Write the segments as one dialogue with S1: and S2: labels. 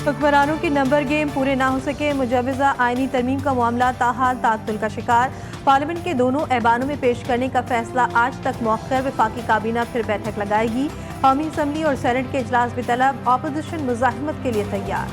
S1: हुक्मरानों की number game पूरे ना हो सके, मुजवजा आईनी तरमीम का मामला ताहाल तातुल का शिकार। पार्लियामेंट के दोनों ऐवानों में पेश करने का फैसला आज तक मौखर। वफाकी काबीना फिर बैठक लगाएगी। कौमी असम्बली और सेनेट के इजलास भी तलब। अपोजिशन मुजाहिमत के लिए तैयार।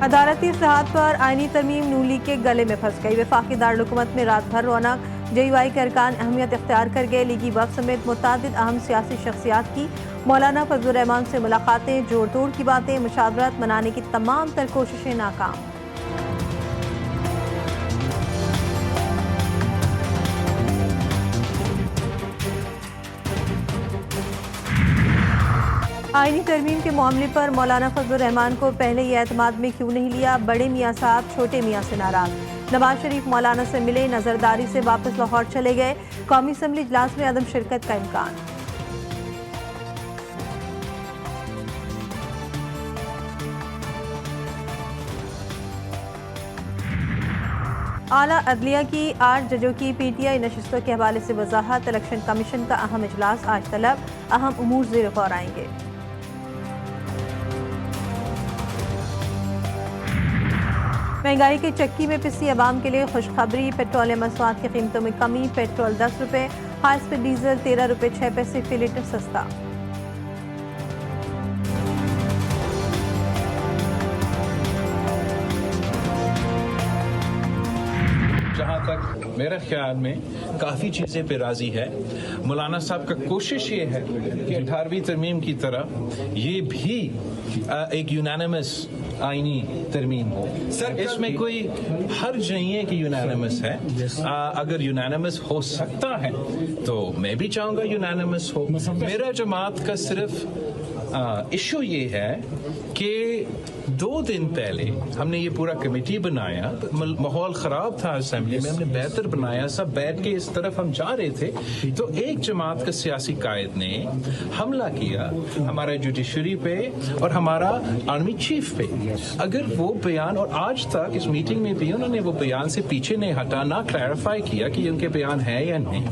S1: अदालती इस्लाहात पर आईनी तरमीम नून लीग के गले में फंस गई। वफाकी दारुल-हुकूमत में रात भर रौनक। JUI के अरकान अहमियत इख्तियार कर गए। लीगी वक्त समेत मुतादिद अहम सियासी शख्सियात की मौलाना फजलुर रहमान से मुलाकातें। जोड़ तोड़ की बातें, मुशावरत मनाने की तमाम तर कोशिशें नाकाम। आईनी तरमीम के मामले पर मौलाना फजलुर रहमान को पहले ही एतमाद में क्यों नहीं लिया? बड़े मियाँ साहब छोटे मियाँ से नाराज। नवाज शरीफ मौलाना से मिले, नजरदारी से वापस लाहौर चले गए। कौमी असम्बली इजलास में अदम शिरकत का इम्कान। आला अदलिया की 8 जजों की PTI नशिस्तों के हवाले से वजाहत। इलेक्शन कमीशन का अहम इजलास आज तलब। अहम उमूर ज़ेर गौर आएंगे। महंगाई के चक्की में पिसी अवाम के लिए खुशखबरी। पेट्रोलियम मसवाद की कीमतों में कमी। पेट्रोल 10 रुपये, हाई स्पीड डीजल 13 रुपये 6 पैसे फी लीटर सस्ता।
S2: जहाँ तक मेरे ख्याल में काफ़ी चीज़ें पे राजी है। मौलाना साहब का कोशिश ये है कि 18वीं तरमीम की तरह ये भी एक यूनानिमस आईनी तरमीम हो। इसमें कोई हर्ज नहीं है कि यूनानिमस है। अगर यूनानिमस हो सकता है तो मैं भी चाहूँगा यूनानिमस हो। मेरा जमात का सिर्फ इशू ये है कि 2 दिन पहले हमने ये पूरा कमेटी बनाया, माहौल ख़राब था असेंबली में, हमने बेहतर बनाया, सब बैठ के इस तरफ हम जा रहे थे तो एक जमात का सियासी कायद ने हमला किया हमारा जुडिशरी पे और हमारा आर्मी चीफ पे। अगर वो बयान, और आज तक इस मीटिंग में भी उन्होंने वो बयान से पीछे नहीं हटा, ना क्लैरिफाई किया कि उनके बयान है या नहीं।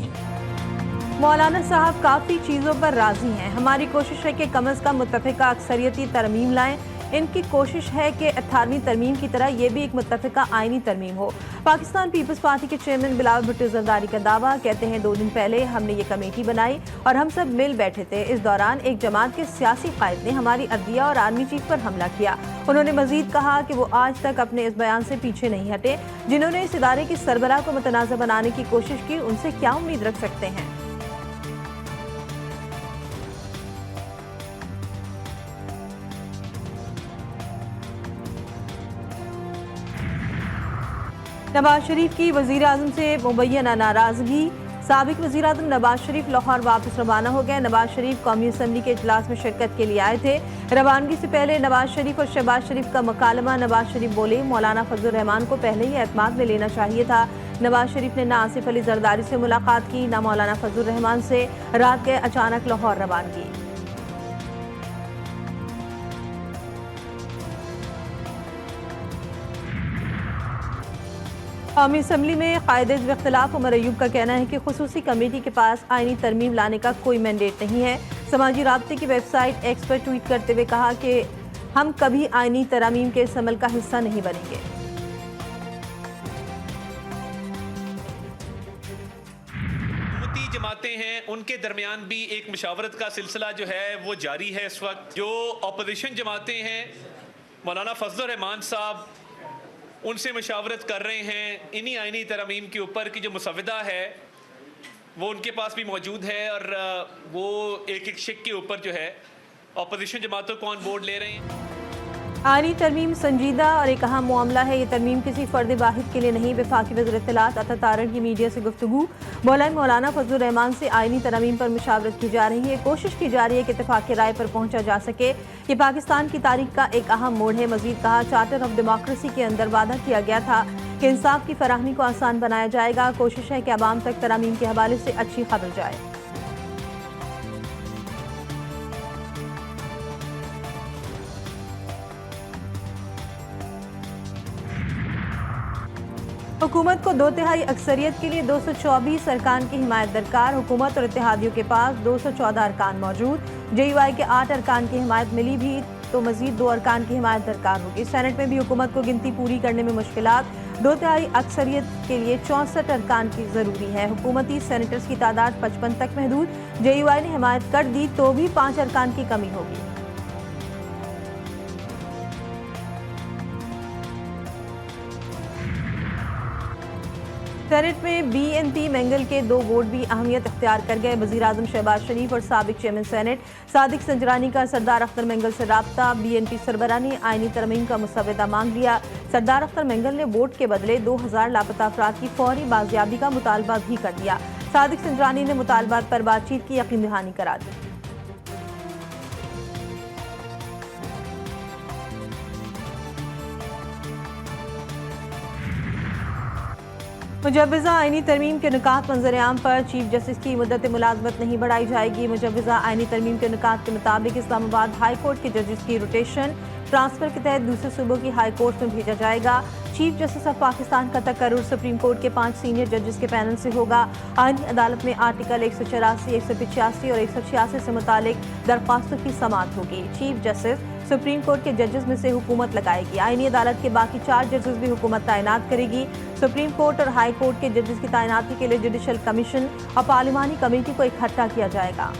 S1: मौलाना साहब काफ़ी चीज़ों पर राजी हैं। हमारी कोशिश है कि कम अज़ कम मुत्तफ़िका अक्सरियती तरमीम लाएं। इनकी कोशिश है कि 18वीं तरमीम की तरह ये भी एक मुत्तफ़िका आईनी तरमीम हो। पाकिस्तान पीपल्स पार्टी के चेयरमैन बिलावल भुट्टो ज़रदारी का दावा। कहते हैं 2 दिन पहले हमने ये कमेटी बनाई और हम सब मिल बैठे थे। इस दौरान एक जमात के सियासी कायद ने हमारी अदलिया और आर्मी चीफ पर हमला किया। उन्होंने मजीद कहा कि वो आज तक अपने इस बयान से पीछे नहीं हटे। जिन्होंने इस इदारे की सरबराह को मुतनाज़ा बनाने की कोशिश की, उनसे क्या उम्मीद रख सकते हैं? नवाज शरीफ की वज़ीर आज़म से मुबैना नाराज़गी। साबिक वज़ीर आज़म नवाज शरीफ लाहौर वापस रवाना हो गए। नवाज शरीफ कौमी असम्बली के इजलास में शिरकत के लिए आए थे। रवानगी से पहले नवाज शरीफ और शहबाज शरीफ का मुकालमा। नवाज शरीफ बोले, मौलाना फजलुर रहमान को पहले ही एतमाद में लेना चाहिए था। नवाज शरीफ ने ना आसिफ अली जरदारी से मुलाकात की, ना मौलाना फजलुर रहमान से। रात गए अचानक लाहौर रवानगी। कौमी असम्बली में कायदे इख्तिलाफ उमर अयूब का कहना है कि खुसूसी कमेटी के पास आईनी तरमीम लाने का कोई मैंडेट नहीं है। समाजी राब्ते की वेबसाइट एक्स पर ट्वीट करते हुए कहा कि हम कभी आईनी तरमीम के इस अमल का हिस्सा नहीं बनेंगे।
S3: जमातें हैं उनके दरमियान भी एक मुशावरत का सिलसिला जो है वो जारी है। इस वक्त जो अपोजिशन जमातें हैं, मौलाना फजलुर रहमान साहब उनसे मुशावरत कर रहे हैं इन्हीं आईनी तरमीम के ऊपर की जो मुसवदा है वो उनके पास भी मौजूद है और वो एक एक शिक के ऊपर जो है अपोजिशन जमातों को ऑन बोर्ड ले रहे हैं।
S1: आईनी तरमीम संजीदा और एक अहम मामला है। ये तरमीम किसी फ़र्द वाहिद के लिए नहीं। वफाकी वज़ीर इत्तलात अता तारड़ की मीडिया से गुफ्तगू। मौलाना फजलुर रहमान से आईनी तरमीम पर मुशावरत की जा रही है। कोशिश की जा रही है कि इत्तेफाक राय पर पहुंचा जा सके। ये पाकिस्तान की तारीख का एक अहम मोड़ है। मजीद कहा, चार्टर ऑफ डेमोक्रेसी के अंदर वादा किया गया था कि इंसाफ की फराहमी को आसान बनाया जाएगा। कोशिश है कि अवाम तक तरमीम के हवाले से अच्छी खबर जाए। हुकूमत को 2/3 अक्सरियत के लिए 224 अरकान की हिमायत दरकार। हुकूमत और इत्तेहादियों के पास 214 अरकान मौजूद। JUI के 8 अरकान की हिमायत मिली भी तो मजीद 2 अरकान की हिमायत दरकार होगी। सेनेट में भी हुकूमत को गिनती पूरी करने में मुश्किलात। 2/3 अक्सरियत के लिए 64 अरकान की जरूरी है। हुकूमती सेनेटर्स की तादाद 55 तक महदूद। JUI ने हिमायत कर दी तो भी 5 अरकान की कमी होगी। सेनेट में BNP मंगल के 2 वोट भी अहमियत इख्तियार कर गए। वज़ीर-ए-आज़म शहबाज शरीफ और साबिक चेयरमैन सेनेट सादिक संजरानी का सरदार अख्तर मंगल से राब्ता। BNP सरबराह ने आईनी तरमीम का मुसव्वदा मांग लिया। सरदार अख्तर मंगल ने वोट के बदले 2000 लापता अफराद की फौरी बाजियाबी का मुतालबा भी कर दिया। सादिक संजरानी ने मुतालबात पर बातचीत की यकीन दहानी करा दी। मुजव्वज़ा आईनी तरमीम के नुकात मंजर-ए-आम पर चीफ जस्टिस की मुद्दत मुलाजमत नहीं बढ़ाई जाएगी। मुजव्वज़ा आईनी तरमीम के नुकात के मुताबिक इस्लामाबाद हाई कोर्ट के जजेस की रोटेशन ट्रांसफर के तहत दूसरे सूबों की हाई कोर्ट में भेजा जाएगा। चीफ जस्टिस ऑफ पाकिस्तान का तकर्रुर सुप्रीम कोर्ट के 5 सीनियर जजेस के पैनल से होगा। आईनी अदालत में आर्टिकल 184, 185 और 186 से मुतालिक दरख्वास्तों की समाअत होगी। चीफ जस्टिस सुप्रीम कोर्ट के जजेस में से हुकूमत लगाएगी। आईनी अदालत के बाकी 4 जजेस भी हुकूमत तैनात करेगी। सुप्रीम कोर्ट और हाई कोर्ट के जजेस की तैनाती के लिए जुडिशल कमीशन और पार्लिमानी कमेटी को इकट्ठा किया जाएगा।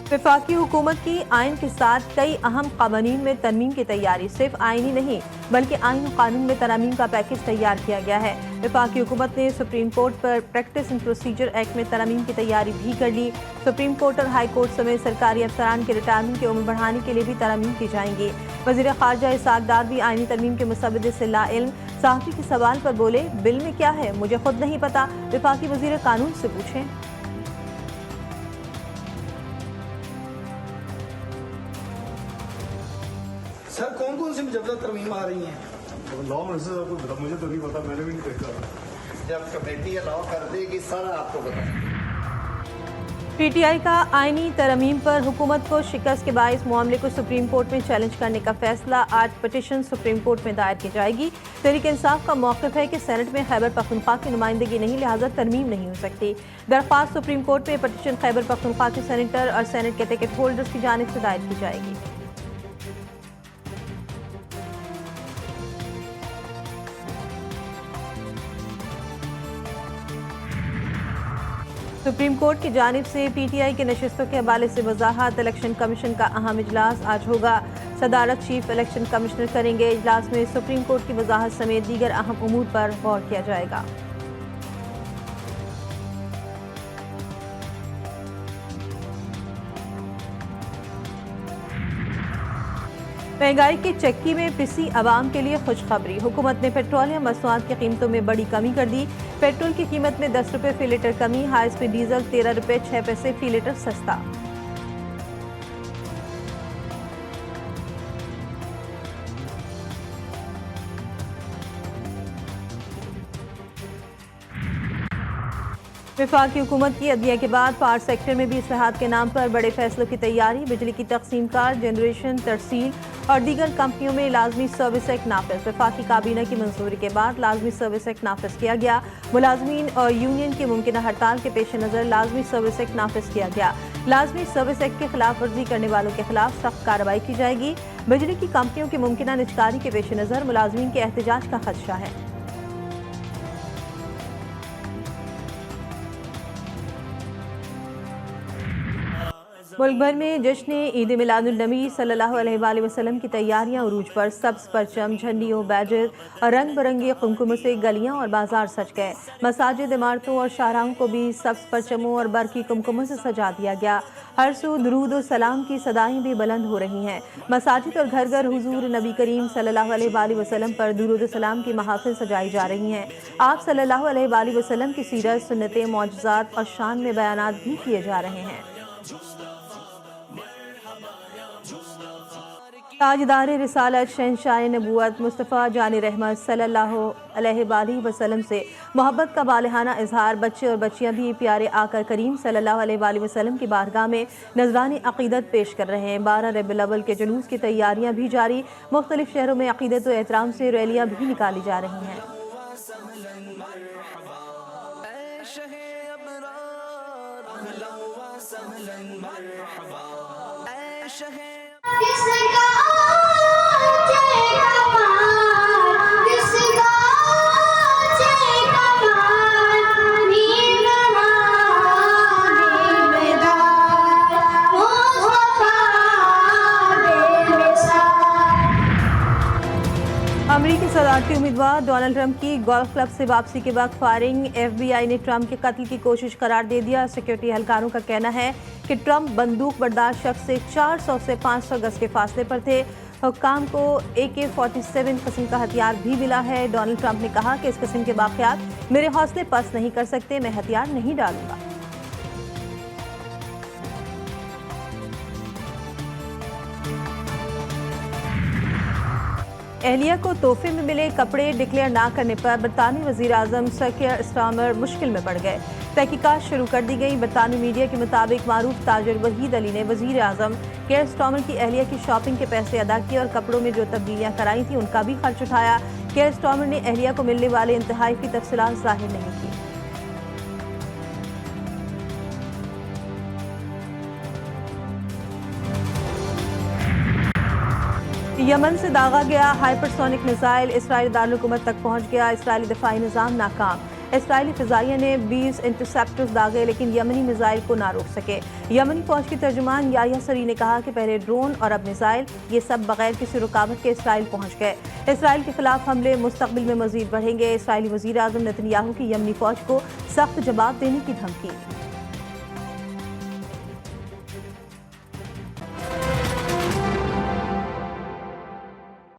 S1: वफाकी हुकूमत की आइन के साथ कई अहम कानून में तरमीम की तैयारी। सिर्फ आइनी नहीं बल्कि आइन और कानून में तरमीम का पैकेज तैयार किया गया है। वफाकी हुकूमत ने सुप्रीम कोर्ट पर प्रैक्टिस एंड प्रोसीजर एक्ट में तरमीम की तैयारी भी कर ली। सुप्रीम कोर्ट और हाई कोर्ट समेत सरकारी अफसरान के रिटायरमेंट की उम्र बढ़ाने के लिए भी तरमीम की जाएंगी। वज़ीर ख़ारजा इसहाक़ डार भी आइनी तरमीम के मुसव्वदे से लाइल्म। सहाफ़ी के सवाल पर बोले, बिल में क्या है मुझे खुद नहीं पता, वफाकी वज़ीर कानून से पूछें।
S4: सर कौन कौन सी मुजव्वज़ा तरमीम आ रही हैं?
S5: लॉ मिनिस्टर साहब को मुझे तो नहीं पता, मैंने भी नहीं देखा।
S6: जब कमेटी अलाउ कर देगी सारा आपको बताएंगे।
S1: PTI का आईनी तरमीम पर हुकूमत को शिकस्त के बाइस मामले को सुप्रीम कोर्ट में चैलेंज करने का फैसला। आज पिटीशन सुप्रीम कोर्ट में दायर की जाएगी। तहरीक इंसाफ का मौक़िफ़ है कि सेनेट में खैबर पख्तूनख्वा की नुमाइंदगी नहीं, लिहाजा तरमीम नहीं हो सकती। दरख्वास्त सुप्रीम कोर्ट में पिटीशन खैबर पख्तूनख्वा के सेनेटर और सेनेट के टिकट होल्डर्स की जानिब से दायर की जाएगी। सुप्रीम कोर्ट की जानिब से PTI के नशिस्तों के हवाले से वजाहत। इलेक्शन कमीशन का अहम इजलास आज होगा। सदारत चीफ इलेक्शन कमिश्नर करेंगे। इजलास में सुप्रीम कोर्ट की वजाहत समेत दीगर अहम उमूर पर गौर किया जाएगा। महंगाई की चक्की में पिसी आवाम के लिए खुशखबरी। हुकूमत ने पेट्रोलियम मसनूआत की कीमतों में बड़ी कमी कर दी। पेट्रोल की कीमत में 10 रुपये फी लीटर कमी। हाई स्पीड डीजल 13 रुपये 6 पैसे फी लीटर सस्ता। वफाकी हुकूमत की अदलिया के बाद पावर सेक्टर में भी इस्लाहात के नाम पर बड़े फैसलों की तैयारी। बिजली की तकसीम कार, जनरेशन, तरसील और दीगर कंपनियों में लाजमी सर्विस एक्ट नाफिज। वफाकी काबीना की मंजूरी के बाद लाजमी सर्विस एक्ट नाफिज किया गया। मुलाजमीन और यूनियन की मुमकिन हड़ताल के पेश नज़र लाजमी सर्विस एक्ट नाफिज किया गया। लाजमी सर्विस एक्ट की खिलाफ वर्जी करने वालों के खिलाफ सख्त कार्रवाई की जाएगी। बिजली की कंपनियों की मुमकिन निजकारी के पेश नज़र मुलाजमीन के एहतजाज का खदशा है। मुल्क भर में जश्न ईद मिलादुन्नबी सल्लल्लाहु अलैहि वसल्लम की तैयारियां उरूज पर। सब्ज़ परचम, झंडियों, बैजर और रंग बिरंगे कुमकुम से गलियां और बाजार सज गए। मसाजिद, इमारतों और शाहराहों को भी सब्ज़ परचमों और बरकी कुमकुमों से सजा दिया गया। हर सू दुरूद और सलाम की सदाएं भी बुलंद हो रही हैं। मसाजिद और घर घर हुजूर नबी करीम सल्लल्लाहु अलैहि वसल्लम पर दुरूद सलाम की महफिल सजाई जा रही हैं। आप सल्लल्लाहु अलैहि वसल्लम की सीरत, सुन्नतें, मौजज़ात और शान में बयानात भी किए जा रहे हैं। ताजदार रिसालत शहंशाह नबूवत मुस्तफ़ा जानी रहमत सल्लल्लाहु अलैहि वसल्लम से मोहब्बत का बालिहाना इजहार बच्चे और बच्चियां भी प्यारे आकर करीम सल्लल्लाहु अलैहि वसल्लम की बारगाह में नजरानी अक़ीदत पेश कर रहे हैं। 12 रबीउल अव्वल के जुलूस की तैयारियां भी जारी, मुख्तलिफ शहरों में अक़ीदत व एहतराम से रैलियां भी निकाली जा रही हैं। अमेरिकी सदारती उम्मीदवार डोनाल्ड ट्रंप की गोल्फ क्लब से वापसी के वक्त फायरिंग FBI ने ट्रंप के कत्ल की कोशिश करार दे दिया। सिक्योरिटी एहलकारों का कहना है कि ट्रंप बंदूक बर्दाश्त शख्स से 400 से 500 गज के फासले पर थे। हुक्काम को AK-47 किस्म का हथियार भी मिला है। डोनाल्ड ट्रंप ने कहा कि इस किस्म के वाक़यात मेरे हौसले पस्त नहीं कर सकते, मैं हथियार नहीं डालूंगा। एहलिया को तोहफे में मिले कपड़े डिक्लेयर ना करने पर बरतानवी वज़ीर आज़म सर कियर स्टारमर मुश्किल में पड़ गए। तहकीकात शुरू कर दी गई। बरतानवी मीडिया के मुताबिक मारूफ ताजिर वहीद अली ने वज़ीर आज़म कियर स्टारमर की एहलिया की शॉपिंग के पैसे अदा किए और कपड़ों में जो तब्दीलियाँ कराई थी उनका भी खर्च उठाया। कियर स्टारमर ने एहलिया को मिलने वाले इंतहाई की तफसीलात ज़ाहिर नहीं की। यमन से दागा गया हाइपरसोनिक मिसाइल इसराइली दारुल-हुकूमत तक पहुंच गया। इसराइली दिफाई निज़ाम नाकाम। इसराइली फ़िज़ाइया ने 20 इंटरसेप्टर्स दागे लेकिन यमनी मिसाइल को ना रोक सके। यमनी फौज की तर्जुमान याह्या सरी ने कहा कि पहले ड्रोन और अब मिसाइल, ये सब बगैर किसी रुकावट के इसराइल पहुंच गए। इसराइल के खिलाफ हमले मुस्तकबिल में मजीद बढ़ेंगे। इसराइली वज़ीर आज़म नेतन्याहू की यमनी फौज को सख्त जवाब देने की धमकी।